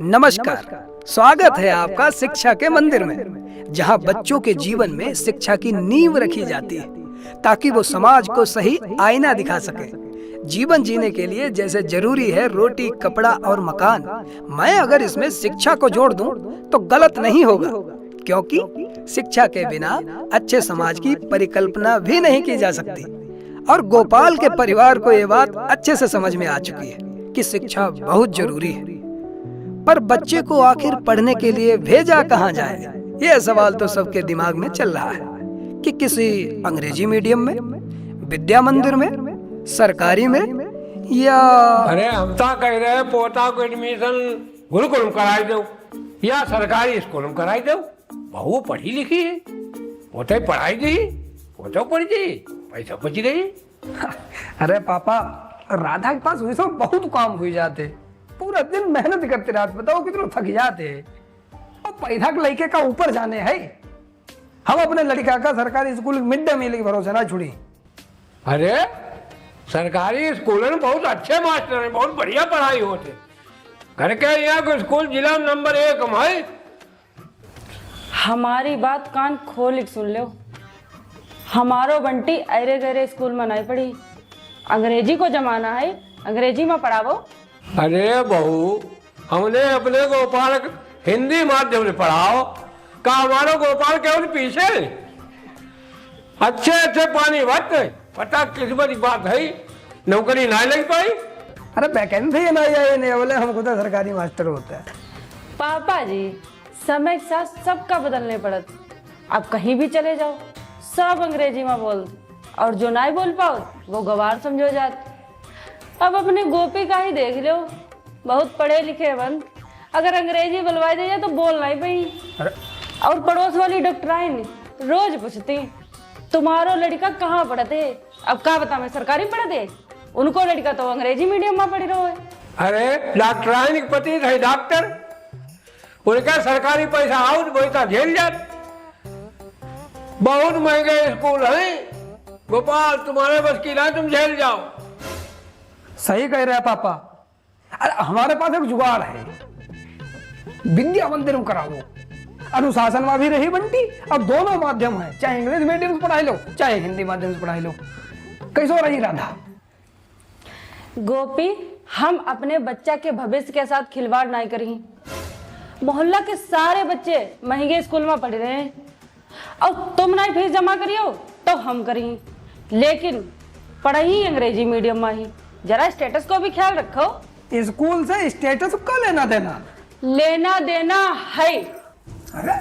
नमस्कार। स्वागत है आपका शिक्षा के मंदिर में, जहां बच्चों के जीवन में शिक्षा की नींव रखी जाती है ताकि वो समाज को सही आईना दिखा सके। जीवन जीने के लिए जैसे जरूरी है रोटी, कपड़ा और मकान, मैं अगर इसमें शिक्षा को जोड़ दूं तो गलत नहीं होगा, क्योंकि शिक्षा के बिना अच्छे समाज की परिकल्पना भी नहीं की जा सकती। और गोपाल के परिवार को ये बात अच्छे से समझ में आ चुकी है कि शिक्षा बहुत जरूरी है। पर बच्चे को आखिर पढ़ने के लिए भेजा कहाँ जाए, यह सवाल तो सबके दिमाग में चल रहा है कि किसी अंग्रेजी मीडियम में, विद्या मंदिर में, सरकारी में, या अरे हम तो कह रहे हैं पोता को एडमिशन गुरुकुल में कराई दो या सरकारी स्कूल में कराई दो। बहू पढ़ी लिखी है, पोते पढ़ाई दी, पोतो पढ़ गई, पैसा बच गई। अरे पापा, राधा के पास वैसे बहुत काम हुई जाते, पूरा दिन मेहनत करते रात, बताओ कितना थक जाते। और पैसा के लड़के का ऊपर जाने है, हम अपने लड़का का सरकारी स्कूल मिड डे मील के भरोसे ना छुड़ी। अरे सरकारी स्कूल में बहुत अच्छे मास्टर हैं, बहुत बढ़िया पढ़ाई होते। घर के यहाँ को स्कूल जिला में नंबर 1 में है। हमारी बात कान खोल के सुन लो। हमारो बंटी अरे गरे स्कूल में नहीं पढ़ी, अंग्रेजी को जमाना है, अंग्रेजी में पढ़ावो। अरे बहू, हमने अपने गोपाल हिंदी माध्यम से पढ़ाओ, का हमारा गोपाल केवल पीछे अच्छे अच्छे पानी भरते। पता किस्मत की बात है, नौकरी नहीं लग पाई। अरे वैकेंसी नहीं आई, नहीं बोले हम खुद सरकारी मास्टर होता है। पापा जी, समय के साथ सबका बदलने पड़त। अब कहीं भी चले जाओ, सब अंग्रेजी में बोल, और जो नहीं बोल पाओ वो गवार समझो जात। अब अपने गोपी का ही देख लो, बहुत पढ़े लिखे बंद, अगर अंग्रेजी बुलवाई दे तो बोल नहीं पाई। और पड़ोस वाली डॉक्टराइन रोज पूछती तुम्हारो लड़का कहाँ पढ़ते। अब क्या बता, मैं सरकारी पढ़ते, उनको लड़का तो अंग्रेजी मीडियम में पढ़ी रहो है। अरे डॉक्टराइन के पति थे डॉक्टर, उनका सरकारी पैसा आउट पैसा झेल जात। बहुत महंगे स्कूल है गोपाल, तुम्हारे बस की ना, तुम झेल जाओ। सही कह रहे हैं पापा। अरे हमारे पास एक जुगाड़ है, विद्या मंदिर में कराओ, अनुशासन में भी रही बंटी, अब दोनों माध्यम है, चाहे इंग्लिश मीडियम से पढ़ाई लो चाहे हिंदी माध्यम से पढ़ाई लो। कैसो रही राधा? गोपी, हम अपने बच्चा के भविष्य के साथ खिलवाड़ नहीं करी। मोहल्ला के सारे बच्चे महंगे स्कूल में पढ़ रहे हैं, और तुम नहीं फीस जमा करियो तो हम करी, लेकिन पढ़ाई अंग्रेजी मीडियम में ही। जरा स्टेटस को भी ख्याल रखो। स्कूल से स्टेटस का लेना देना? लेना देना है। अरे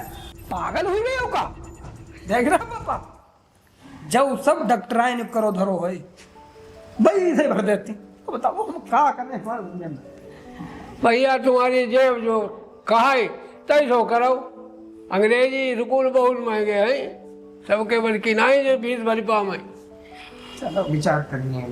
पागल हुई गई हो का? देख रहा पापा, जब सब डॉक्टराइन करो धरो है भाई से भर देती, तो बताओ हम क्या करें हमारे दुनिया में। भैया तुम्हारी जेब जो कहा तैसो करो। अंग्रेजी स्कूल बहुत महंगे हैं, सबके बल की नहीं जो फीस भर पाओ। चलो विचार करेंगे।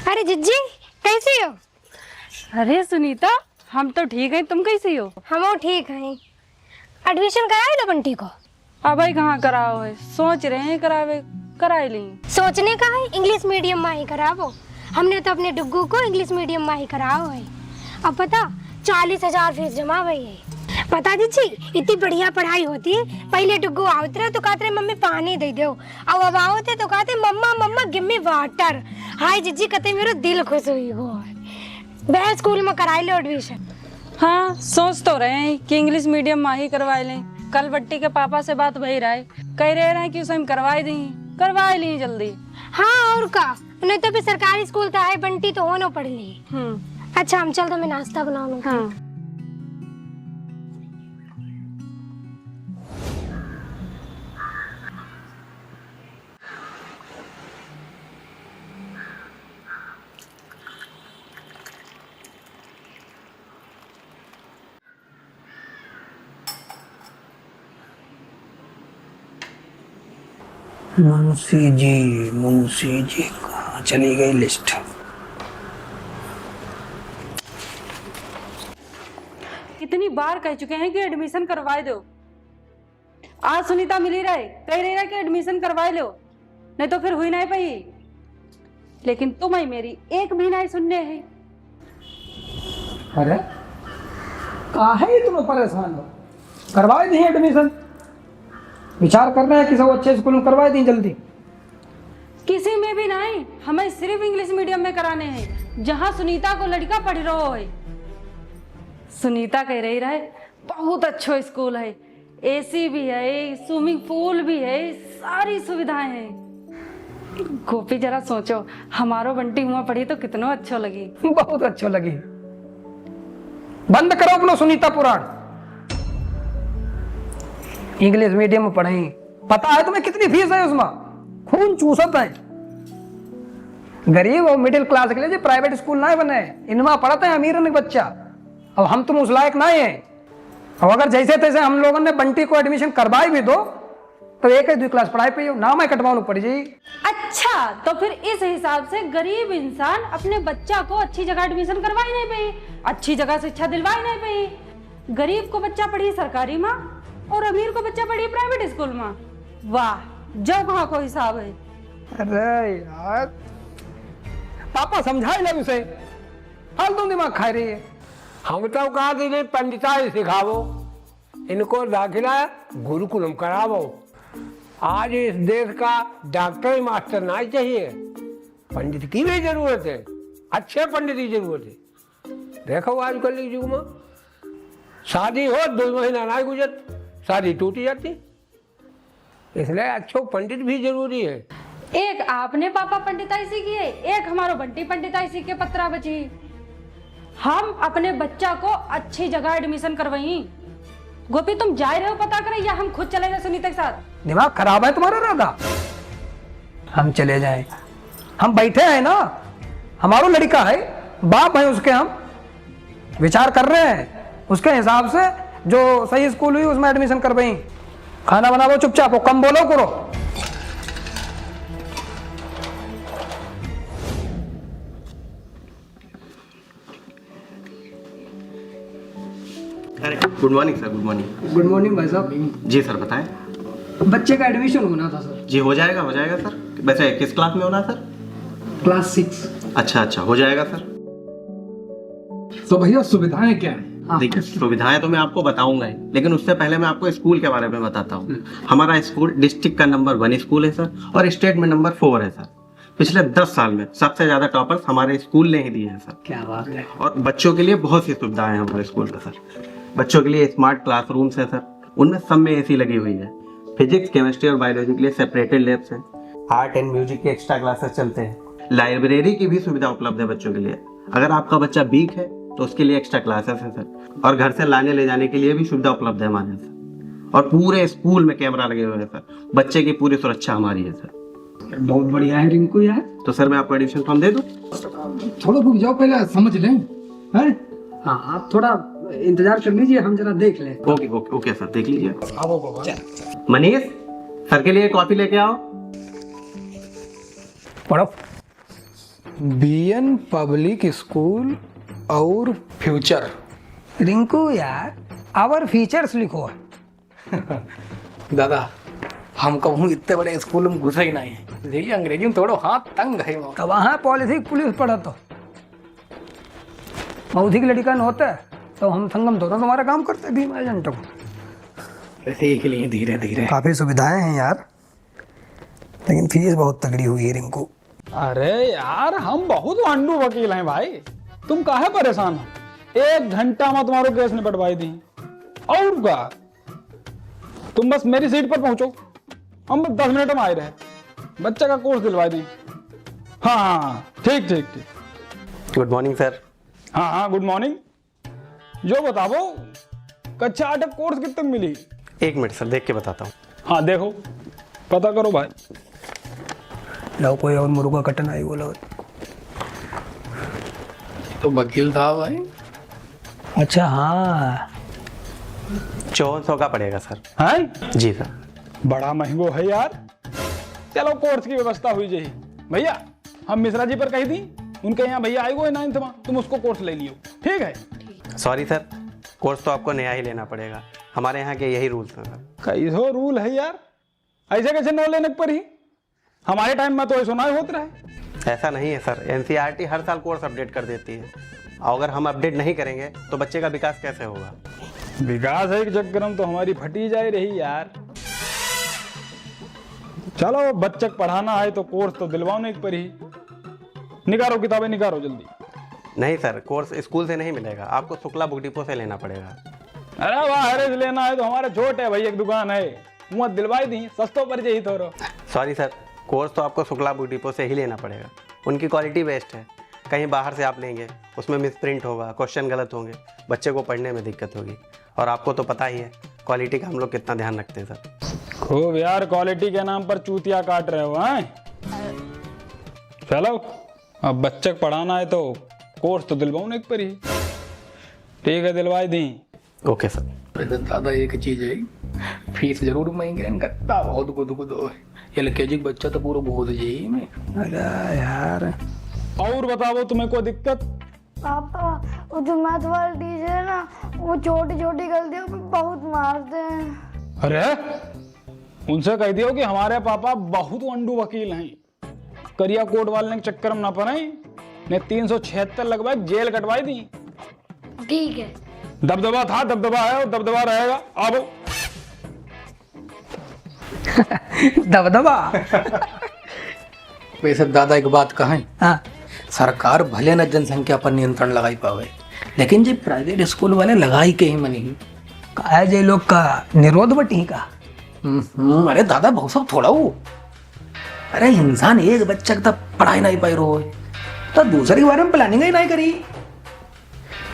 अरे जिज्जी, कैसे हो? अरे सुनीता, हम तो ठीक हैं, तुम कैसी हो? हम ठीक हैं। एडमिशन कराए लो बंटी को? अब भाई कहाँ कराओ है, सोच रहे हैं करावे, कराए ली। सोचने का है, इंग्लिश मीडियम में ही करावो। हमने तो अपने डुग्गू को इंग्लिश मीडियम में ही कराओ है। अब पता 40,000 फीस जमा हुई है। पता जिज्जी, इतनी बढ़िया पढ़ाई होती है। पहले डुग्गू आवत रहे तो कहते मम्मी पानी दे दो, अब आवते तो कहते मम्मा मम्मा गिव मी वाटर। हाय जिज्जी, कहते मेरा दिल खुश हुई हो। वह स्कूल में कराई लो एडमिशन। हाँ, सोच तो रहे हैं कि इंग्लिश मीडियम में ही करवा लें। कल बट्टी के पापा से बात वही रहा है, कह रहे हैं कि उसे हम करवाई दें, करवाई ली जल्दी। हाँ और का, नहीं तो फिर सरकारी स्कूल का है बंटी तो होना पड़ ली। अच्छा हम चल, तो मैं नाश्ता बना लूँ। हाँ। मुंशी जी कहाँ चली गई लिस्ट? कितनी बार कह चुके हैं कि एडमिशन करवाए दो, आज सुनीता मिली रहे, कह रही रहे कि एडमिशन करवा लो, नहीं तो फिर हुई नहीं पाई। लेकिन तुम्हें मेरी एक भी नहीं सुनने है। अरे काहे तुम परेशान हो, करवाए दी एडमिशन, विचार कर रहे हैं कि सब अच्छे स्कूल में करवाए दी जल्दी। किसी में भी नहीं, हमें सिर्फ इंग्लिश मीडियम में कराने हैं, जहाँ सुनीता को लड़का पढ़ रहा है। सुनीता कह रही रहे बहुत अच्छा स्कूल है, एसी भी है, स्विमिंग पूल भी है, सारी सुविधाएं हैं। गोपी जरा सोचो, हमारो बंटी हुआ पढ़ी तो कितना अच्छा लगी। बहुत अच्छा लगी। बंद करो अपना सुनीता पुराण, इंग्लिश मीडियम में पढ़ाई। पता है तुम्हें कितनी फीस है उसमें, खून चूसत है। गरीब और मिडिल क्लास के लिए जो प्राइवेट स्कूल ना बने, इनमें पढ़ते हैं अमीर ने बच्चा। अब हम तुम उस लायक ना है। अब अगर जैसे तैसे हम लोगों ने बंटी को एडमिशन करवाई भी दो तो एक ही 2 क्लास पढ़ाई पे नाम है कटवाना पड़ जाएगी। अच्छा, तो फिर इस हिसाब से गरीब इंसान अपने बच्चा को अच्छी जगह एडमिशन करवाई नहीं पाई, अच्छी जगह शिक्षा दिलवाई नहीं पाई। गरीब को बच्चा पढ़ी सरकारी में और अमीर को बच्चा पढ़ी प्राइवेट स्कूल में। वाह, जो कहाँ को हिसाब है। अरे यार पापा समझाए ना उसे, फालतू दिमाग खा रही है। हम तो कहा कि पंडिताई सिखावो, इनको दाखिला गुरुकुलम करावो। आज इस देश का डॉक्टर मास्टर ना चाहिए, पंडित की भी जरूरत है, अच्छे पंडित की जरूरत है। देखो आजकल के युग में शादी हो 2 महीना ना गुजर, शादी टूटी जाती। इसलिए अच्छो पंडित भी जरूरी है। एक आपने पापा पंडिताई सीखी है, एक हमारो बंटी पंडिताई सीख के पत्रा बची। हम अपने बच्चा को अच्छी जगह एडमिशन करवाई। गोपी तुम जा रहे हो पता करें या हम खुद चले जाए सुनीता के साथ? दिमाग खराब है तुम्हारा राधा? हम चले जाएं, हम बैठे हैं ना, हमारा लड़का है, बाप है उसके, हम विचार कर रहे हैं उसके हिसाब से जो सही स्कूल हुई उसमें एडमिशन करवाई। खाना बनाओ चुपचाप, हो कम बोलो करो। अरे good morning sir, good morning. Good morning भाई साहब। जी सर बताएं। बच्चे का एडमिशन होना था सर। जी हो जाएगा सर। वैसे किस क्लास में होना है सर? क्लास 6। अच्छा हो जाएगा सर। तो भैया सुविधाएं क्या है? देखिए सुविधाएं तो मैं आपको बताऊंगा ही, लेकिन उससे पहले मैं आपको स्कूल के बारे में बताता हूँ। हमारा स्कूल डिस्ट्रिक्ट का नंबर 1 स्कूल है सर, और स्टेट में नंबर 4 है सर। पिछले 10 साल में सबसे ज्यादा टॉपर्स हमारे स्कूल ने ही दिए हैं सर। क्या बात है। और बच्चों के लिए बहुत सी सुविधाएं हैं हमारे स्कूल में सर। बच्चों के लिए स्मार्ट क्लासरूम्स है सर, उनमें सब में एसी लगी हुई है। फिजिक्स, केमिस्ट्री और बायोलॉजी के लिए सेपरेटेड लैब्स हैं। आर्ट एंड म्यूजिक के एक्स्ट्रा क्लासेस चलते हैं। लाइब्रेरी की भी सुविधा उपलब्ध है बच्चों के लिए। अगर आपका बच्चा वीक है तो उसके लिए एक्स्ट्रा क्लासेस हैं सर। और घर से लाने ले जाने के लिए भी सुविधा उपलब्ध है हमारे यहाँ। और पूरे स्कूल में कैमरा लगे हुए हैं सर। बच्चे की पूरी सुरक्षा हमारी है सर। बहुत बढ़िया है रिंकू यार। तो सर मैं आपको एडमिशन फॉर्म दे दूं? थोड़ा रुक जाओ, पहले समझ लें। हैं? हाँ आप थोड़ा इंतजार कर लीजिए, हम जरा देख लें। ओके सर, देख लीजिए। मनीष सर के लिए कॉफी लेके आओ। पढ़ो। बीएन पब्लिक स्कूल और फ्यूचर। रिंकू यार आवर फीचर्स लिखो। दादा हम कहूँ इतने बड़े स्कूल में घुसे ही नहीं है, यही अंग्रेजी में थोड़ा हाथ तंग है। तो वहाँ पॉलिसी पुलिस पढ़ा तो मौधी की लड़का न होता है तो हम संगम थोड़ा तुम्हारा काम करते भीम एजेंटों को। सीख लिए धीरे धीरे। काफी सुविधाएं हैं यार, लेकिन फीस बहुत तगड़ी हुई है रिंकू। अरे यार हम बहुत वांडू वकील हैं भाई, तुम काहे परेशान हो? 1 घंटा में तुम्हारो केस निपटवाई दी। और क्या, तुम बस मेरी सीट पर पहुंचो, हम बस 10 मिनट में आए रहे, बच्चे का कोर्स दिलवा दें। हाँ ठीक। Good morning sir. हाँ गुड मॉर्निंग। जो बताओ कक्षा 8 कोर्स कितने में मिली? 1 मिनट सर, देख के बताता हूँ। हाँ देखो, पता करो भाई। लो कोई और मुर्गा कटन आई बोला तो वकील था भाई। अच्छा हाँ 5400 का पड़ेगा सर। हैं? जी सर। बड़ा महंगो है यार। चलो कोर्स की व्यवस्था हुई जी भैया, हम मिश्रा जी पर कही थी, उनके यहाँ भैया आए हुए 9th में, तुम उसको कोर्स ले लियो, ठीक है? सॉरी सर, कोर्स तो आपको नया ही लेना पड़ेगा। हमारे यहाँ के यही रूल्स हैं सर। कैसो रूल है यार, ऐसे कैसे न लेने पर ही? हमारे टाइम में तो ऐसा नहीं होता रहे। ऐसा नहीं है सर, एनसीईआरटी हर साल कोर्स अपडेट कर देती है, और अगर हम अपडेट नहीं करेंगे तो बच्चे का विकास कैसे होगा? विकास है कि चक्कर में तो हमारी फटी जाए रही यार। चलो बच्चे को पढ़ाना है तो कोर्स तो दिलवाने पर ही। निकालो किताबें, निकालो जल्दी। नहीं सर, कोर्स स्कूल से नहीं मिलेगा, आपको शुक्ला बुक डिपो से लेना पड़ेगा। अरे वाह, हरे से लेना है तो हमारे छोटे भाई एक दुकान है, वहाँ दिलवाई दी, सस्तो पर जाई थोड़ा। सॉरी सर, कोर्स तो आपको शुक्ला बुक डिपो से ही लेना पड़ेगा, उनकी क्वालिटी बेस्ट है। कहीं बाहर से आप लेंगे उसमें मिसप्रिंट होगा, क्वेश्चन गलत होंगे, बच्चे को पढ़ने में दिक्कत होगी, और आपको तो पता ही है क्वालिटी का हम लोग कितना ध्यान रखते हैं सर। खूब यार, क्वालिटी के नाम पर चूतिया काट रहे हो हैं? चलो अब बच्चे को पढ़ाना है तो कोर्स तो दिलवाऊँ एक पर ही। ठीक है, दिलवाई दी। Okay sir. दादा एक चीज है, फीस जरूर महंगी है, गत्ता बहुत गुद है। एलकेजी का बच्चा तो पूरा बहुत जी में। अरे यार, और बताओ तुम्हें कोई दिक्कत? पापा, वो जो मैथ वाले टीचर है ना, वो छोटी छोटी गलतियों पे बहुत मारते हैं। अरे उनसे कह दियो कि हमारे पापा बहुत अंडू वकील हैं, करिया कोट वाले के चक्कर में ना पड़े, ने 376 लगवाई, जेल कटवाई दी। ठीक है। दबदबा था, दबदबा है और दबदबा रहेगा। अब दबदबा। वैसे दादा एक बात कहें, हाँ, सरकार भले न जनसंख्या पर नियंत्रण लगाई पावे, लेकिन जो प्राइवेट स्कूल वाले लगाई के ही मनी। का जे लोग का निरोध बटी का। अरे दादा बहुत सब थोड़ा हो। अरे इंसान एक बच्चा का पढ़ाई नहीं पाई रो तो दूसरे के बारे में प्लानिंग ही नहीं करी।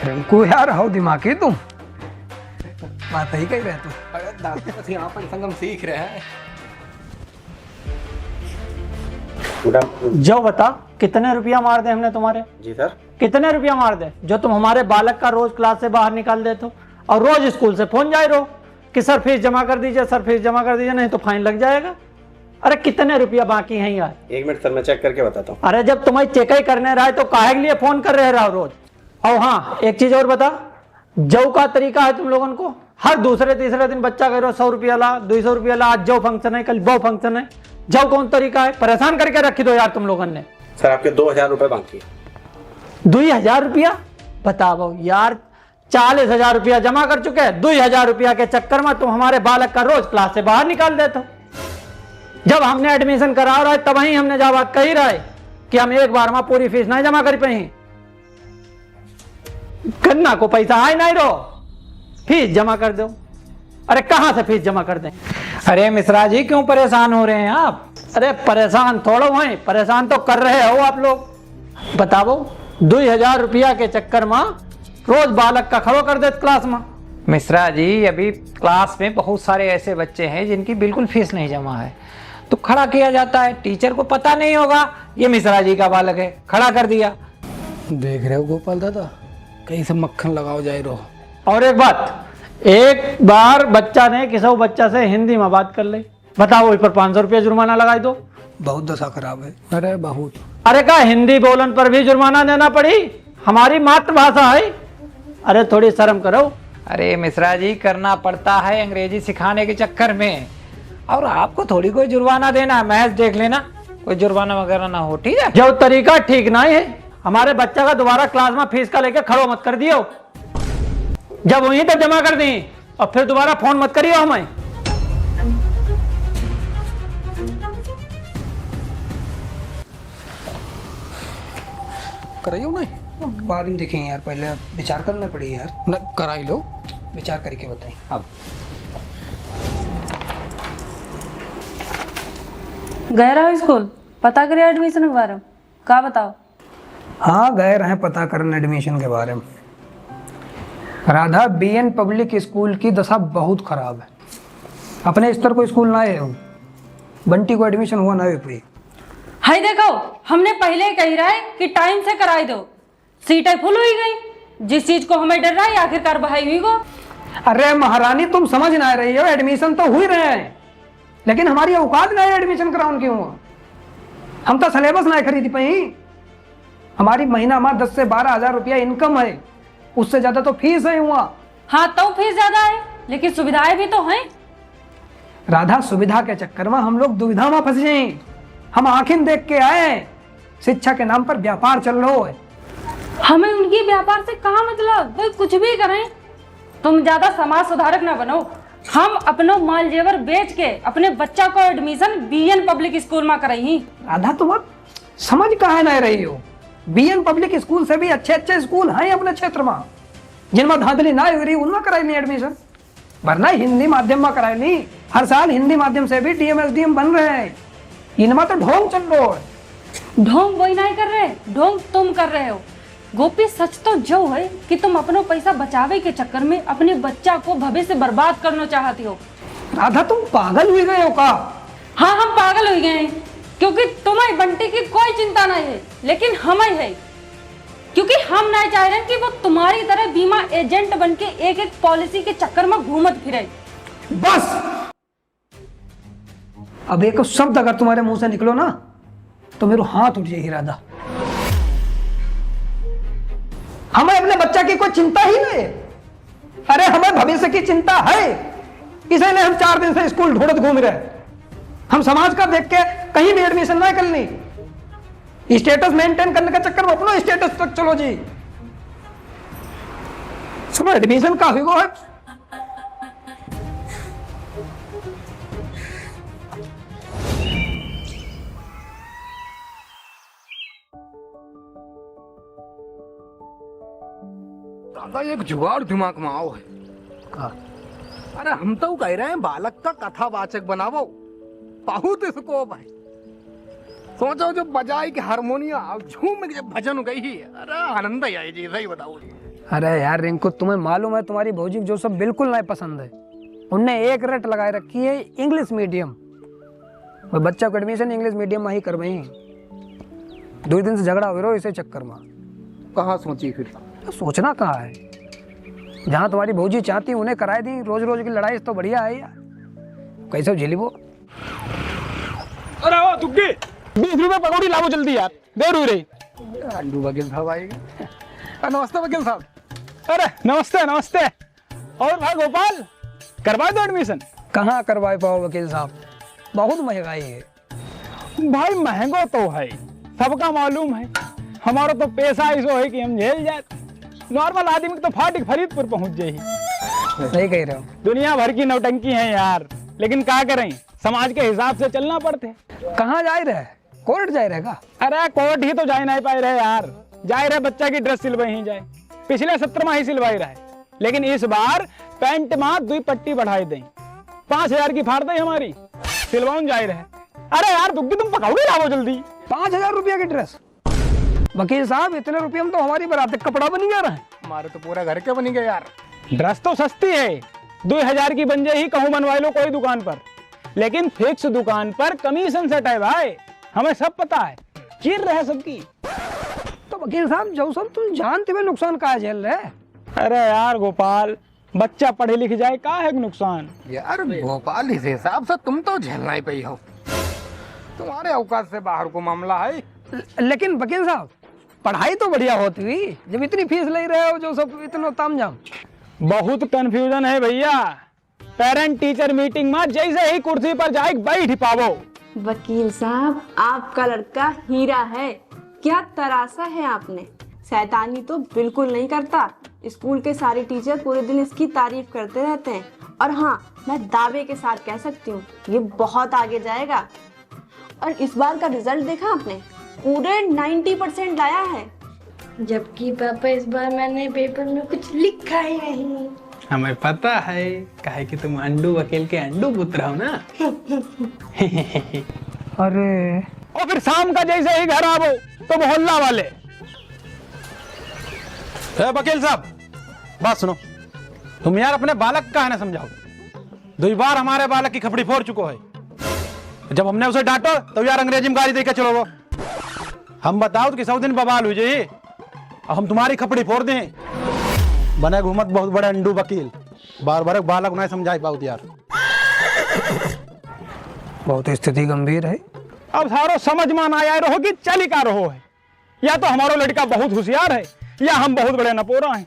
रिंकू यार, हाउ दिमागी तुम, बात ही कही रहे तू। अरे दादा बस यहाँ पर संगम सीख रहे हैं। जो बता, कितने रुपया मार दे हमने तुम्हारे? जी सर। कितने रुपया मार दे जो तुम हमारे बालक का रोज क्लास से बाहर निकाल देते हो और रोज स्कूल से फोन जाए रहो कि सर फीस जमा कर दीजिए, सर फीस जमा कर दीजिए, नहीं तो फाइन लग जाएगा। अरे कितने रुपया बाकी हैं यार? 1 मिनट सर, मैं चेक करके बताता हूँ। अरे जब तुम्हें चेक ही करने रहा है तो काहे के लिए फोन कर रहे रहो रोज? और हाँ, एक चीज और बता, जो का तरीका है तुम लोगों को, हर दूसरे तीसरे दिन बच्चा कह रहे हो 100 रुपया ला, 200 रुपया ला, आज जो फंक्शन है कल वो फंक्शन है। जाओ, कौन तरीका है? परेशान करके रखी दो यार तुम लोगों ने। सर आपके 2000 रुपए बाकी है। 2000 रुपया? बताओ यार, 40,000 रुपया जमा कर चुके हैं, 2000 रुपया के चक्कर में तुम हमारे बालक का रोज क्लास से बाहर निकाल देते हो। जब हमने एडमिशन करा रहा है तब ही हमने जब बात कही रहा है कि हम एक बार में पूरी फीस नहीं जमा कर पाए। गन्ना को पैसा आए नहीं रो, फीस जमा कर दो। अरे कहां से फीस जमा कर दें? अरे मिश्रा जी, क्यों परेशान हो रहे हैं आप? अरे परेशान थोड़ा हुए, परेशान तो कर रहे हो आप लोग। बताओ, 2000 रुपया के चक्कर में रोज बालक का खड़ो कर देते क्लास में। मिश्रा जी, अभी क्लास में बहुत सारे ऐसे बच्चे हैं जिनकी बिल्कुल फीस नहीं जमा है, तो खड़ा किया जाता है। टीचर को पता नहीं होगा ये मिश्रा जी का बालक है, खड़ा कर दिया। देख रहे हो गोपाल दादा, कहीं से मक्खन लगाओ जाए रहो। और एक बात, एक बार बच्चा ने किसी बच्चा से हिंदी में बात कर ले, बताओ इस पर 500 रुपया जुर्माना लगाई दो। बहुत दशा खराब है। अरे बहुत। अरे का हिंदी बोलन पर भी जुर्माना देना पड़ी? हमारी मातृभाषा है। अरे थोड़ी शर्म करो। अरे मिश्रा जी, करना पड़ता है अंग्रेजी सिखाने के चक्कर में, और आपको थोड़ी कोई जुर्माना देना है। मैच देख लेना, कोई जुर्माना वगैरह ना हो, ठीक है? जो तरीका ठीक नहीं है, हमारे बच्चा का दोबारा क्लास में फीस का लेके खड़ो मत कर दियो। जब वहीं तक जमा कर दी और फिर दोबारा फोन मत करियो हमें। कराइयो नहीं, बाद में देखें यार, पहले विचार करना पड़ी यार। न कराई लो। विचार करके बताएं। अब गए रहो स्कूल, पता करे एडमिशन के बारे में, का बताओ? हाँ, गए रहे पता करने एडमिशन के बारे में। राधा बीएन पब्लिक स्कूल की दशा बहुत खराब है। अपने स्तर को स्कूल ना है, बंटी को एडमिशन हुआ ना है। हाय देखो, हमने पहले ही कही रहा है कि टाइम से कराई दो, सीटें फुल हुई गई। जिस चीज को हमें डर रहा है आखिरकार बहाई हुई को। अरे महारानी, तुम समझ ना रही हो, एडमिशन तो हुई रहे हैं, लेकिन हमारी औकात नहीं है एडमिशन कराने की। हम तो सिलेबस नहीं खरीद पाई। हमारी महीना में 10 से 12 हजार रुपया इनकम है, उससे ज्यादा तो फीस है हुआ। हाँ तो फीस ज्यादा है, लेकिन सुविधाएं भी तो हैं। राधा, सुविधा के चक्कर में हम लोग दुविधा में फंस गए। हम आंखें देख के आए हैं, शिक्षा के नाम पर व्यापार चल रहा है। हमें उनकी व्यापार से कहाँ मतलब, वो कुछ भी करें। तुम ज्यादा समाज सुधारक ना बनो। हम अपनो माल जेवर बेच के अपने बच्चा को एडमिशन बीएन पब्लिक स्कूल में कराई। राधा, तुम अब समझ कहाँ नहीं रही हो। बीएन पब्लिक स्कूल से भी अच्छे अच्छे स्कूल हैं अपने क्षेत्र में, जिनमें धांधली ना हो रही उनमें कराई नहीं एडमिशन, वरना हिंदी माध्यम में कराई नहीं। हर साल हिंदी माध्यम से भी डीएम बन रहे हैं। इनमें तो ढोंग चल रहा है। ढोंग वही नहीं कर रहे, ढोंग तुम कर रहे हो। गोपी, सच तो जो है कि तुम अपनो पैसा बचावे के चक्कर में अपने बच्चा को भविष्य बर्बाद करना चाहती हो। राधा, तुम पागल हुई गए हो का? हाँ, हम पागल हो गए हैं, क्योंकि तुम्हें बंटी की कोई चिंता नहीं है, लेकिन हमें है। क्योंकि हम नहीं चाह रहे कि वो तुम्हारी तरह बीमा एजेंट बन के एक एक पॉलिसी के चक्कर में घूमत फिरे। बस अब एक शब्द अगर तुम्हारे मुंह से निकलो ना तो मेरे हाथ उठ जाएगी। राधा, हमें अपने बच्चा की कोई चिंता ही नहीं है। अरे हमें भविष्य की चिंता है, इसलिए हम 4 दिन से स्कूल ढूंढत घूम रहे हैं। हम समाज का देख के कहीं भी एडमिशन ना करनी, स्टेटस मेंटेन करने के चक्कर में अपना स्टेटस तक चलो जी। सुनो, एडमिशन का हुआ है। दादा, एक जुगाड़ दिमाग में आओ है। अरे हम तो कह रहे हैं बालक का कथावाचक बनावो, बहुत स्कोप है। सोचो जो बजाई के हारमोनियम झूम के भजन गई ही, अरे आनंद ही आई जी। सही बताओ जी। अरे यार रिंकू, तुम्हें मालूम है तुम्हारी भौजी जो सब बिल्कुल नहीं पसंद है। उनने एक रट लगाए रखी है इंग्लिश मीडियम। वो बच्चा को एडमिशन इंग्लिश मीडियम में ही करवाई। 2 दिन से झगड़ा हो रहा इसे चक्कर में। कहाँ सोची फिर? सोचना कहाँ है, जहाँ तुम्हारी भौजी चाहती उन्हें कराए दी। रोज रोज की लड़ाई तो बढ़िया है यार, कैसे झेली वो। अरे ओ तुक्की, 20 रुपए पकौड़ी लाओ जल्दी यार, देर हो रही। अंडू वकील साहब आएंगे। नमस्ते वकील साहब। अरे नमस्ते नमस्ते। और भाई गोपाल, करवा दो एडमिशन। कहाँ करवाए पाओ वकील साहब, बहुत महंगाई है। भाई महंगो तो है, सबका मालूम है। हमारा तो पैसा ऐसा है कि हम झेल जाए। नॉर्मल आदमी तो फाटिक फरीदपुर पहुंच जाए। सही कह रहे हो। दुनिया भर की नौटंकी है यार, लेकिन क्या करें, समाज के हिसाब से चलना पड़ते। कहाँ जा रहे? कोर्ट जा रहेगा? अरे कोर्ट ही तो जा नहीं पाए रहे यार। जा रहे बच्चा की ड्रेस सिलवाई ही जाए, पिछले सत्र में ही सिलवाई रहे, लेकिन इस बार पैंट में 2 पट्टी बढ़ाई दें, 5000 की फाड़ दें हमारी, सिलवाऊं जा रहे। अरे यार दुग्गी, तुम पकौड़ी लाओ जल्दी। 5000 रुपया की ड्रेस? वकील साहब, इतने रुपये में तो हमारी बरात कपड़ा बनी जा रहा है। हमारे तो पूरा घर के बनी गए यार। ड्रेस तो सस्ती है, 2000 की बन जाए ही कहूँ बनवा लो कोई दुकान पर, लेकिन फिक्स दुकान पर कमीशन सेट है भाई, हमें सब पता है, चिर रहे सबकी। तो वकील साहब, जो सब तुम जानते हुए नुकसान कहाँ झेल रहे? अरे यार गोपाल, बच्चा पढ़े लिख जाए का है नुकसान यार। गोपाल, इस हिसाब से तुम तो झेलना ही पई हो, तुम्हारे औकात से बाहर को मामला है। लेकिन वकील साहब, पढ़ाई तो बढ़िया होती हुई, जब इतनी फीस ले रहे हो, जो सब इतना तामझाम। बहुत कंफ्यूजन है भैया। पेरेंट टीचर मीटिंग में जैसे ही कुर्सी पर जाए बैठ पावो। वकील साहब, आपका लड़का हीरा है, क्या तरासा है आपने। शैतानी तो बिल्कुल नहीं करता। स्कूल के सारे टीचर पूरे दिन इसकी तारीफ करते रहते हैं, और हाँ, मैं दावे के साथ कह सकती हूँ ये बहुत आगे जाएगा। और इस बार का रिजल्ट देखा आपने, पूरे 90% लाया है। जबकि पापा, इस बार मैंने पेपर में कुछ लिखा ही नहीं। हमें पता है, काहे कि तुम अंडू वकील के अंडू पुत्र हो ना। अरे, और फिर शाम का जैसे ही घर आवो तो मोहल्ला वाले, वकील साहब बात सुनो, तुम यार अपने बालक का है ना समझाओ। 2 बार हमारे बालक की खपड़ी फोड़ चुको है, जब हमने उसे डांटो तो यार अंग्रेजी में गाली देकर चलो। वो हम बताओ कि 100 दिन बवाल हुई जाइए, अब हम तुम्हारी खपड़ी फोड़ दें। बने घूमत बहुत बड़े अंडू वकील, बार बार बालक नहीं समझाई पाओ यार। बहुत स्थिति गंभीर है। अब सारो समझ में ना आया रहो कि चली का रहो है, या तो हमारा लड़का बहुत होशियार है, या हम बहुत बड़े नपोरा हैं।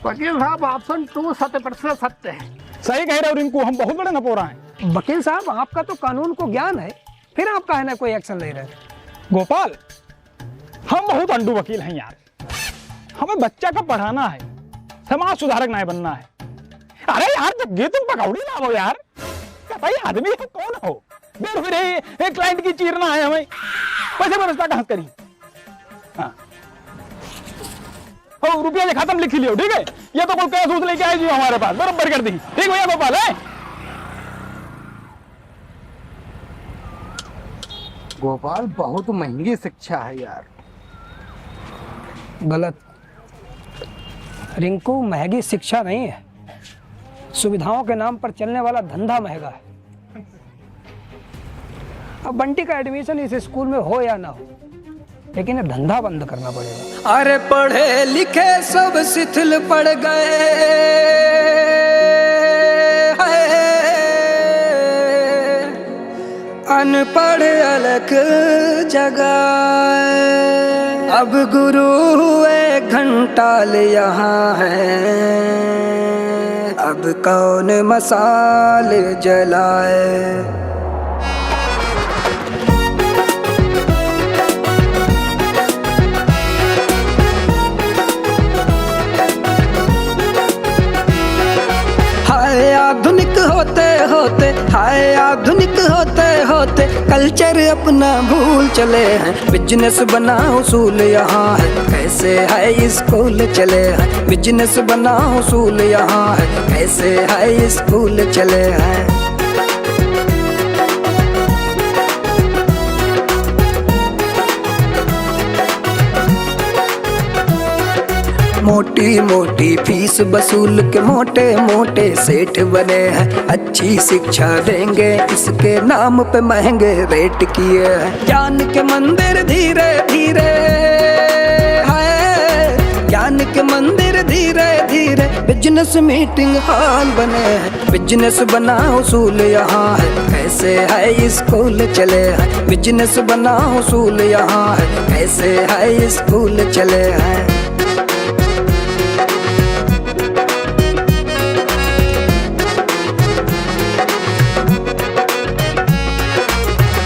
वकील साहब ऑप्शन 2 100% सत्य है। सही कह रहे हो रिंकू, हम बहुत बड़े नपोरा हैं। वकील साहब आपका तो कानून को ज्ञान है, फिर आप काहे ना कोई एक्शन ले रहे हैं? गोपाल, हम बहुत अंडू वकील हैं यार। हमें बच्चा का पढ़ाना है, समाज सुधारक नहीं बनना है। अरे यार जब ये तुम पकौड़ी लाओ यार, भाई आदमी हो कौन हो? फिर एक क्लाइंट की चीरना है हमें, पैसे व्यवस्था कहाँ करी? हाँ रुपया के खत्म लिख लियो, ठीक है? ये तो कोई कैश उस लेके आएगी हमारे पास, बराबर कर दी। ठीक भैया गोपाल है? गोपाल बहुत महंगी शिक्षा है यार। गलत। रिंकू, महंगी शिक्षा नहीं है, सुविधाओं के नाम पर चलने वाला धंधा महंगा है। अब बंटी का एडमिशन इस स्कूल में हो या ना हो, लेकिन ये धंधा बंद करना पड़ेगा। अरे पढ़े लिखे सब शिथिल पड़ गए, अनपढ़ अलग जगह। अब गुरु हुए घंटाल यहाँ है, अब कौन मसाल जलाए। आधुनिक होते होते, हाय आधुनिक होते होते कल्चर अपना भूल चले हैं। बिजनेस बना उसूल यहाँ है, कैसे है स्कूल चले हैं। बिजनेस बना उसूल यहाँ है, कैसे है स्कूल चले हैं। मोटी मोटी फीस वसूल के मोटे मोटे सेठ बने हैं। अच्छी शिक्षा देंगे इसके नाम पे महंगे रेट किए हैं। ज्ञान के मंदिर धीरे धीरे है, ज्ञान के मंदिर धीरे धीरे बिजनेस मीटिंग हॉल बने हैं। बिजनेस बना उसूल यहाँ है, कैसे है स्कूल चले हैं। बिजनेस बना उसूल यहाँ है, कैसे है स्कूल चले हैं।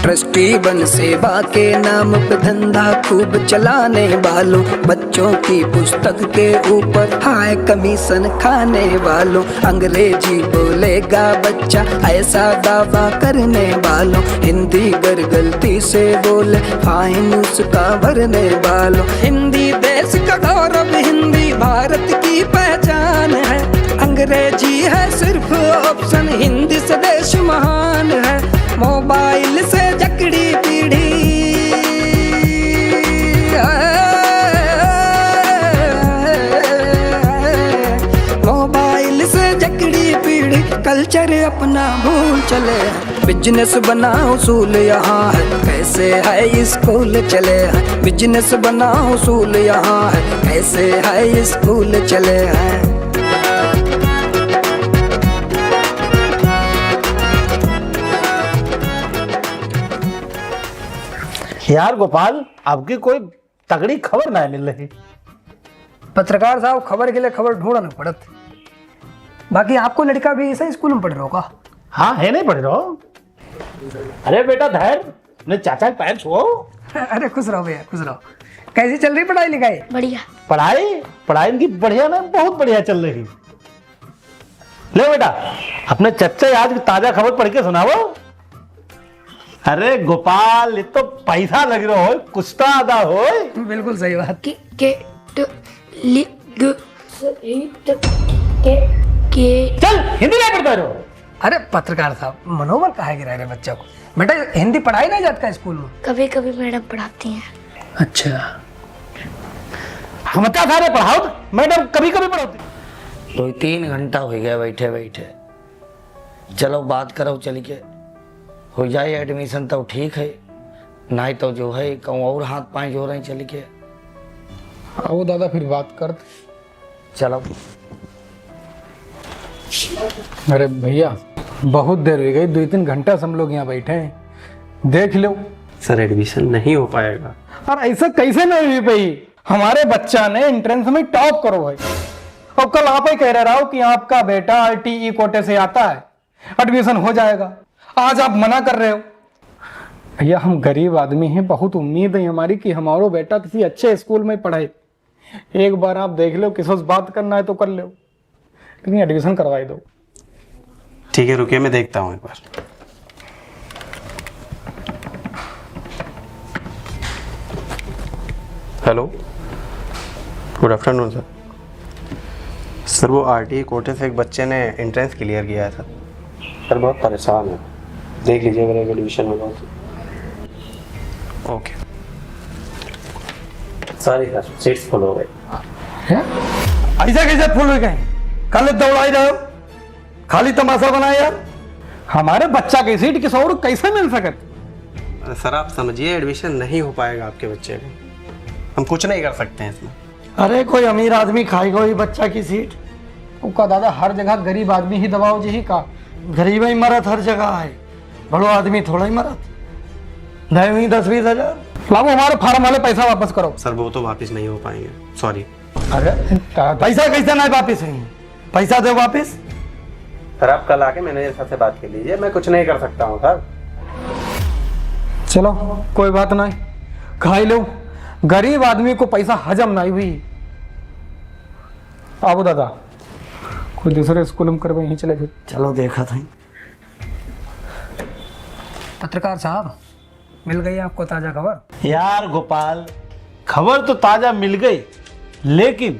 ट्रस्टी बन सेवा के नाम पे धंधा खूब चलाने वालों, बच्चों की पुस्तक के ऊपर हाई कमीशन खाने वालों। अंग्रेजी बोलेगा बच्चा ऐसा दावा करने वालों, हिंदी अगर गलती से बोले फाइन उसका भरने वालों। हिंदी देश का गौरव, हिंदी भारत की पहचान है। अंग्रेजी है सिर्फ ऑप्शन, हिंदी से देश महान है। मोबाइल से जकड़ी पीढ़ी, मोबाइल से जकड़ी पीढ़ी कल्चर अपना भूल चले। बिजनेस बना उसूल यहाँ है, कैसे है स्कूल चले हैं। बिजनेस बना उसूल यहाँ है, कैसे है स्कूल चले हैं। यार गोपाल, आपकी कोई तगड़ी खबर ना मिल रही। पत्रकार साहब, खबर के लिए खबर ढूंढना पड़त। बाकी आपको लड़का भी ऐसा स्कूल में पढ़ रहा होगा? हाँ है, नहीं पढ़ रहा हो? अरे बेटा धैर्य, अपने चाचा के पैर छुओ। अरे खुश रहो भैया, खुश रहो। कैसी चल रही पढ़ाई लिखाई? बढ़िया। पढ़ाई इनकी बढ़िया ना, बहुत बढ़िया चल रही। ले बेटा, अपने चच्चा आज की ताजा खबर पढ़ के सुनाओ। अरे गोपाल, ये तो पैसा लग रहा हो, कुछ तो आधा हो। बिल्कुल सही बात। चल हिंदी नहीं पढ़ता रहो। अरे पत्रकार साहब, मनोबल काहे गिरा रहे बच्चा को? बेटा हिंदी पढ़ाई नहीं जाता है स्कूल में? कभी कभी मैडम पढ़ाती हैं। अच्छा, हम क्या सारे पढ़ाओ, मैडम कभी कभी पढ़ाती। 2-3 घंटा हो गया बैठे बैठे। चलो बात करो, चल के हो जाए एडमिशन तो ठीक है, नहीं तो जो है कहूँ और हाथ पांव जो रहे चल के। आओ दादा फिर बात कर। चलो। अरे भैया बहुत देर हो गई, 2-3 घंटा से हम लोग यहाँ बैठे हैं, देख लो। सर एडमिशन नहीं हो पाएगा। और ऐसा कैसे नहीं हुई पाई? हमारे बच्चा ने एंट्रेंस में टॉप करो भाई, और कल आप ही कह रहे हो कि आपका बेटा RTE कोटे से आता है, एडमिशन हो जाएगा, आज आप मना कर रहे हो। भैया हम गरीब आदमी हैं, बहुत उम्मीद है हमारी कि हमारा बेटा किसी अच्छे स्कूल में पढ़े। एक बार आप देख लो, किसी से बात करना है तो कर लो, लेकिन एडमिशन करवाई दो। ठीक है रुकिए, मैं देखता हूँ एक बार। Hello, good afternoon sir. Sir वो RTE कोटे से एक बच्चे ने एंट्रेंस क्लियर किया है सर बहुत परेशान है, देख लीजिए अगर एडमिशन होगा तो। Okay sorry sir, seats full हो गए। ऐसा कैसे फुल हो गए? कल दौड़ाई रहे हो, खाली तमाशा बनाए यार। हमारे बच्चा की सीट किसी और कैसे मिल सकती? सर आप समझिए, एडमिशन नहीं हो पाएगा आपके बच्चे का, हम कुछ नहीं कर सकते हैं इसमें। अरे कोई अमीर आदमी खाएगा ही बच्चा की सीट? उसका दादा हर जगह गरीब आदमी ही दबाव जी का, गरीब ही मरत हर जगह है, बड़ो आदमी थोड़ा ही मरत। नहीं 10-20 हजार लाओ, हमारे फार्म वाले पैसा वापस करो। सर वो तो वापस नहीं हो पाएंगे, सॉरी। अरे पैसा कैसे नहीं वापिस होंगे? पैसा दे वापिस। सर आप कल आके मैनेजर साहब से बात कर लीजिए, मैं कुछ नहीं कर सकता हूँ सर। चलो कोई बात नहीं, खाई लो, गरीब आदमी को पैसा हजम नहीं हुई। आओ दादा, कोई दूसरे स्कूल में करवे, यहीं चले फिर। चलो देखा था। पत्रकार साहब, मिल गई आपको ताजा खबर? यार गोपाल, खबर तो ताजा मिल गई, लेकिन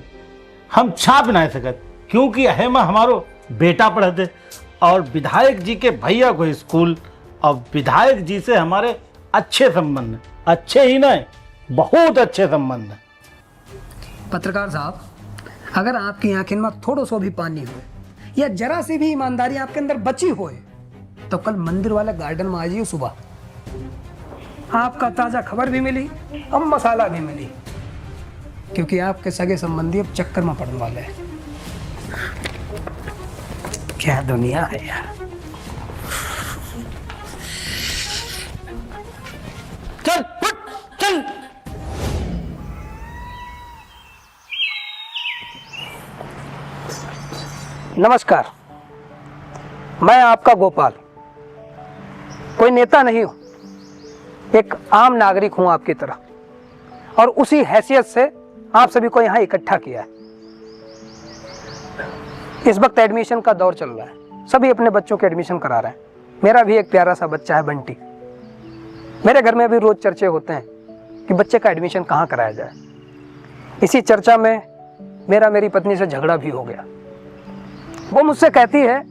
हम छाप नहीं सकते क्योंकि अहम हमारो बेटा पढ़ते और विधायक जी के भैया को स्कूल, और विधायक जी से हमारे अच्छे संबंध, अच्छे ही नहीं बहुत अच्छे संबंध है। पत्रकार साहब, अगर आपकी आंखों में थोड़ा सा भी पानी हो या जरा सी भी ईमानदारी आपके अंदर बची हो, तो कल मंदिर वाले गार्डन में आ जाइए सुबह। आपका ताजा खबर भी मिली और मसाला भी मिली, क्योंकि आपके सगे संबंधी अब चक्कर में पड़ने वाले हैं। क्या दुनिया है यार। चल चल। नमस्कार, मैं आपका गोपाल, कोई नेता नहीं हूं, एक आम नागरिक हूं आपकी तरह, और उसी हैसियत से आप सभी को यहां इकट्ठा किया है। इस वक्त एडमिशन का दौर चल रहा है, सभी अपने बच्चों के एडमिशन करा रहे हैं। मेरा भी एक प्यारा सा बच्चा है बंटी। मेरे घर में भी रोज चर्चे होते हैं कि बच्चे का एडमिशन कहाँ कराया जाए। इसी चर्चा में मेरी पत्नी से झगड़ा भी हो गया। वो मुझसे कहती है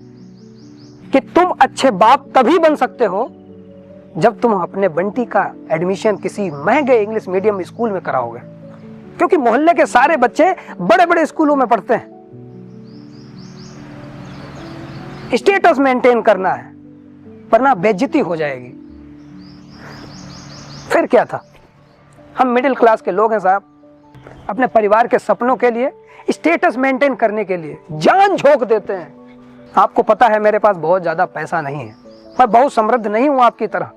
कि तुम अच्छे बाप तभी बन सकते हो जब तुम अपने बंटी का एडमिशन किसी महंगे इंग्लिश मीडियम स्कूल में कराओगे, क्योंकि मोहल्ले के सारे बच्चे बड़े बड़े स्कूलों में पढ़ते हैं। स्टेटस मेंटेन करना है, वरना बेइज्जती हो जाएगी। फिर क्या था, हम मिडिल क्लास के लोग हैं साहब, अपने परिवार के सपनों के लिए, स्टेटस मेंटेन करने के लिए जान झोंक देते हैं। आपको पता है मेरे पास बहुत ज्यादा पैसा नहीं है, मैं बहुत समृद्ध नहीं हूं आपकी तरह।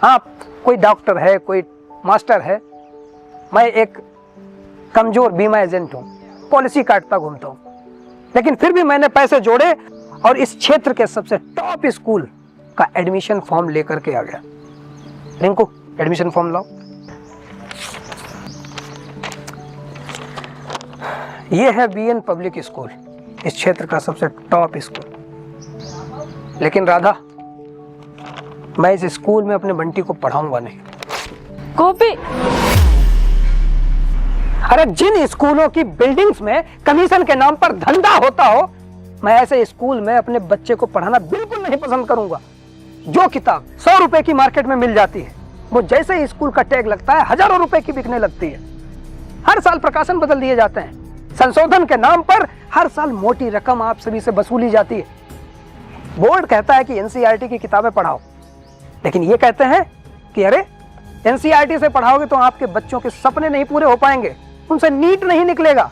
हाँ, कोई डॉक्टर है, कोई मास्टर है, मैं एक कमजोर बीमा एजेंट हूं, पॉलिसी काटता घूमता हूं, लेकिन फिर भी मैंने पैसे जोड़े और इस क्षेत्र के सबसे टॉप स्कूल का एडमिशन फॉर्म लेकर के आ गया। रिंकू, एडमिशन फॉर्म लाओ। ये है BN पब्लिक स्कूल, इस क्षेत्र का सबसे टॉप स्कूल। लेकिन राधा, मैं इस स्कूल में अपने बंटी को पढ़ाऊंगा नहीं। कॉपी? अरे जिन स्कूलों की बिल्डिंग्स में कमीशन के नाम पर धंधा होता हो, मैं ऐसे स्कूल में अपने बच्चे को पढ़ाना बिल्कुल नहीं पसंद करूंगा। जो किताब 100 रुपए की मार्केट में मिल जाती है, वो जैसे ही स्कूल का टैग लगता है हजारों रुपए की बिकने लगती है। हर साल प्रकाशन बदल दिए जाते हैं, संशोधन के नाम पर हर साल मोटी रकम आप सभी से वसूली जाती है। बोर्ड कहता है कि NCERT की किताबें पढ़ाओ, लेकिन ये कहते हैं कि अरे NCERT से पढ़ाओगे तो आपके बच्चों के सपने नहीं पूरे हो पाएंगे, उनसे नीट नहीं निकलेगा।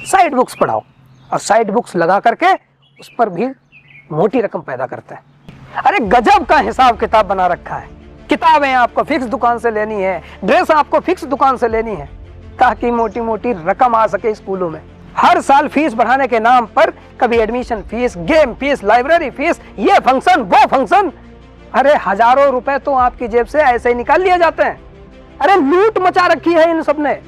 साइड बुक्स पढ़ाओ, और साइड बुक्स लगा करके उस पर भी मोटी रकम पैदा करते हैं। अरे गजब का हिसाब किताब बना रखा है। किताबें आपको फिक्स दुकान से लेनी है, ड्रेस आपको फिक्स दुकान से लेनी है, ताकि मोटी मोटी रकम आ सके स्कूलों में। हर साल फीस बढ़ाने के नाम पर कभी admission fees, game fees, library fees, ये फंक्शन वो फंक्शन, अरे हजारों रुपए तो आपकी जेब से ऐसे ही निकाल लिए जाते हैं। अरे लूट मचा रखी है इन सब ने।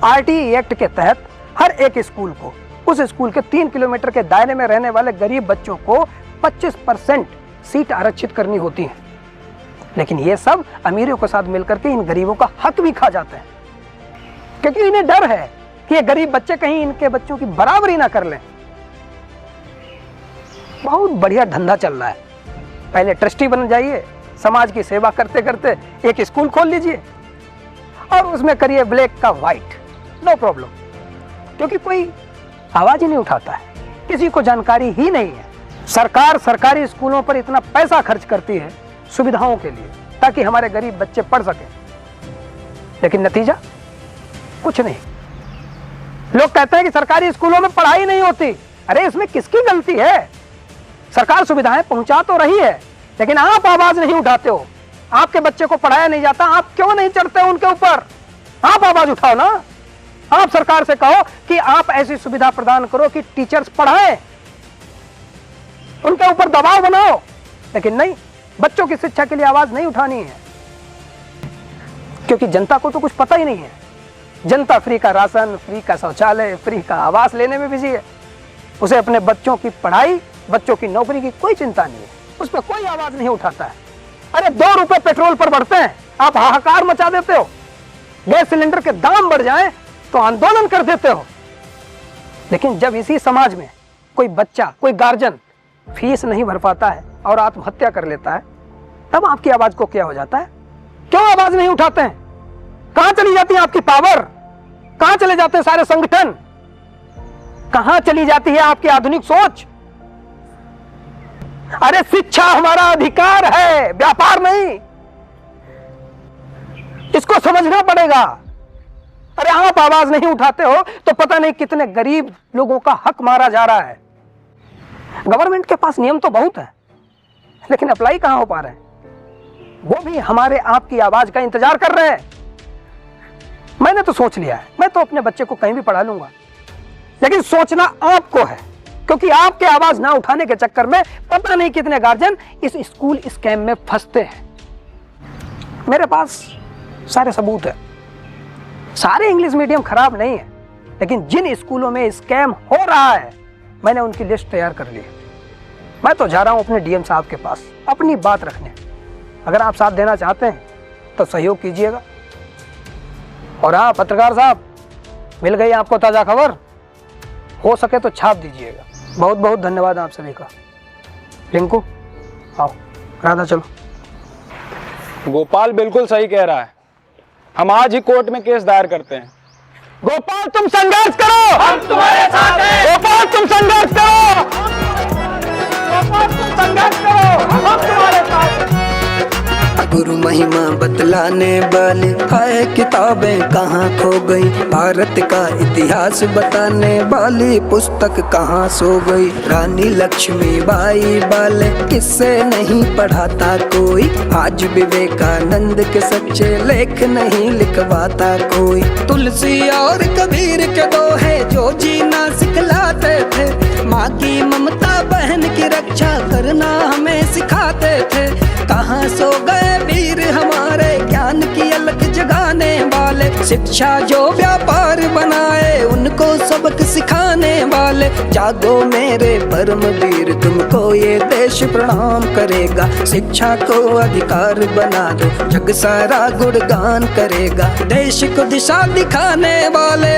आरटीई एक्ट के तहत हर एक स्कूल को, उस स्कूल के 3 किलोमीटर के दायरे में रहने वाले गरीब बच्चों को 25% सीट आरक्षित करनी होती है। लेकिन ये सब अमीरों के साथ मिलकर के इन गरीबों का हक भी खा जाते हैं, क्योंकि इन्हें डर है कि ये गरीब बच्चे कहीं इनके बच्चों की बराबरी ना कर लें। बहुत बढ़िया धंधा चल रहा है। पहले ट्रस्टी बन जाइए, समाज की सेवा करते करते एक स्कूल खोल लीजिए और उसमें करिए ब्लैक का व्हाइट, नो प्रॉब्लम, क्योंकि कोई आवाज ही नहीं उठाता है, किसी को जानकारी ही नहीं है। सरकार सरकारी स्कूलों पर इतना पैसा खर्च करती है सुविधाओं के लिए, ताकि हमारे गरीब बच्चे पढ़ सकें, लेकिन नतीजा कुछ नहीं। लोग कहते हैं कि सरकारी स्कूलों में पढ़ाई नहीं होती। अरे इसमें किसकी गलती है? सरकार सुविधाएं पहुंचा तो रही है, लेकिन आप आवाज नहीं उठाते हो। आपके बच्चे को पढ़ाया नहीं जाता, आप क्यों नहीं चढ़ते उनके ऊपर? आप आवाज उठाओ ना। आप सरकार से कहो कि आप ऐसी सुविधा प्रदान करो कि टीचर्स पढ़ाएं, उनके ऊपर दबाव बनाओ। लेकिन नहीं, बच्चों की शिक्षा के लिए आवाज नहीं उठानी है, क्योंकि जनता को तो कुछ पता ही नहीं है। जनता फ्री का राशन, फ्री का शौचालय, फ्री का आवास लेने में बिजी है। उसे अपने बच्चों की पढ़ाई, बच्चों की नौकरी की कोई चिंता नहीं है, उस पर कोई आवाज नहीं उठाता है। अरे 2 रुपए पेट्रोल पर बढ़ते हैं, आप हाहाकार मचा देते हो। गैस सिलेंडर के दाम बढ़ जाएं तो आंदोलन कर देते हो। लेकिन जब इसी समाज में कोई बच्चा, कोई गार्जियन फीस नहीं भर पाता है और आत्महत्या कर लेता है, तब आपकी आवाज को क्या हो जाता है? क्यों आवाज नहीं उठाते हैं? कहां चली जाती है आपकी पावर? कहां चले जाते हैं सारे संगठन? कहां चली जाती है आपकी आधुनिक सोच? अरे शिक्षा हमारा अधिकार है, व्यापार नहीं। इसको समझना पड़ेगा। अरे आप आवाज नहीं उठाते हो तो पता नहीं कितने गरीब लोगों का हक मारा जा रहा है। गवर्नमेंट के पास नियम तो बहुत है, लेकिन अप्लाई कहां हो पा रहे हैं? वो भी हमारे आपकी आवाज का इंतजार कर रहे हैं। मैंने तो सोच लिया है, मैं तो अपने बच्चे को कहीं भी पढ़ा लूंगा, लेकिन सोचना आपको है, क्योंकि आपके आवाज ना उठाने के चक्कर में पता नहीं कितने गार्जियन इस स्कूल स्कैम में फंसते हैं। मेरे पास सारे सबूत है। सारे इंग्लिश मीडियम खराब नहीं है, लेकिन जिन स्कूलों में स्कैम हो रहा है, मैंने उनकी लिस्ट तैयार कर ली है। मैं तो जा रहा हूं अपने डीएम साहब के पास अपनी बात रखने। अगर आप साथ देना चाहते हैं तो सहयोग कीजिएगा। और हाँ पत्रकार साहब, मिल गई आपको ताजा खबर, हो सके तो छाप दीजिएगा। बहुत बहुत धन्यवाद आप सभी का। रिंकू आओ, राधा चलो। गोपाल बिल्कुल सही कह रहा है, हम आज ही कोर्ट में केस दायर करते हैं। गोपाल तुम संघर्ष करो, हम तुम्हारे साथ हैं। गोपाल तुम संघर्ष करो, गोपाल तुम संघर्ष करो, हम तुम्हारे साथ हैं। गुरु महिमा बतलाने वाले हाय किताबें कहाँ खो गई, भारत का इतिहास बताने वाली पुस्तक कहाँ सो गई। रानी लक्ष्मीबाई वाले किससे नहीं पढ़ाता कोई, आज विवेकानंद के सच्चे लेख नहीं लिखवाता कोई। तुलसी और कबीर के दोहे जो जीना सिखलाते थे, माँ की ममता बहन की रक्षा करना हमें सिखाते थे। कहाँ सो गए वीर हमारे ज्ञान की अलग जगाने वाले, शिक्षा जो व्यापार बनाए उनको सबक सिखाने वाले। जागो मेरे परम वीर, तुमको ये देश प्रणाम करेगा। शिक्षा को अधिकार बना दो, जग सारा गुणगान करेगा। देश को दिशा दिखाने वाले,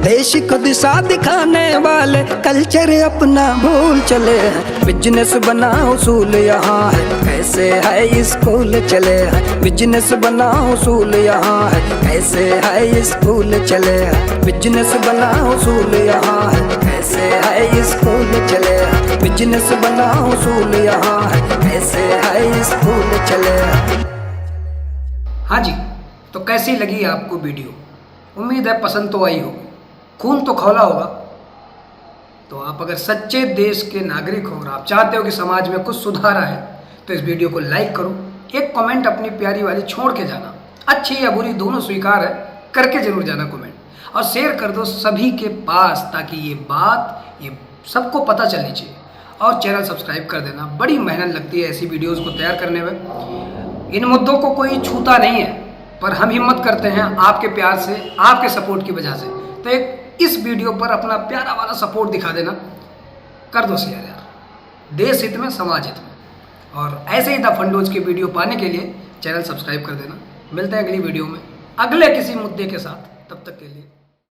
देश को दिशा दिखाने वाले कल्चर अपना भूल चले हैं। बिजनेस बनाओ उसूल यहाँ है, कैसे है स्कूल चले हैं। बिजनेस बनाओ उसूल यहाँ है, कैसे है स्कूल चले हैं। बिजनेस बनाओ उसूल यहाँ है, कैसे है स्कूल चले हैं। बिजनेस बनाओ उसूल यहाँ है, कैसे है स्कूल चले हैं। हाँ जी, तो कैसी लगी आपको वीडियो? उम्मीद है पसंद तो आई होगी, खून तो खौला होगा। तो आप अगर सच्चे देश के नागरिक हो और आप चाहते हो कि समाज में कुछ सुधार आए तो इस वीडियो को लाइक करो, एक कमेंट अपनी प्यारी वाली छोड़ के जाना, अच्छी या बुरी दोनों स्वीकार है, करके जरूर जाना कमेंट, और शेयर कर दो सभी के पास ताकि ये बात ये सबको पता चलनी चाहिए। और चैनल सब्सक्राइब कर देना, बड़ी मेहनत लगती है ऐसी वीडियोस को तैयार करने में। इन मुद्दों को कोई छूता नहीं है, पर हम हिम्मत करते हैं आपके प्यार से, आपके सपोर्ट की वजह से। तो एक इस वीडियो पर अपना प्यारा वाला सपोर्ट दिखा देना, कर दो शेयर यार, देश हित में, समाज हित में। और ऐसे ही द फंडोज की वीडियो पाने के लिए चैनल सब्सक्राइब कर देना। मिलते हैं अगली वीडियो में अगले किसी मुद्दे के साथ, तब तक के लिए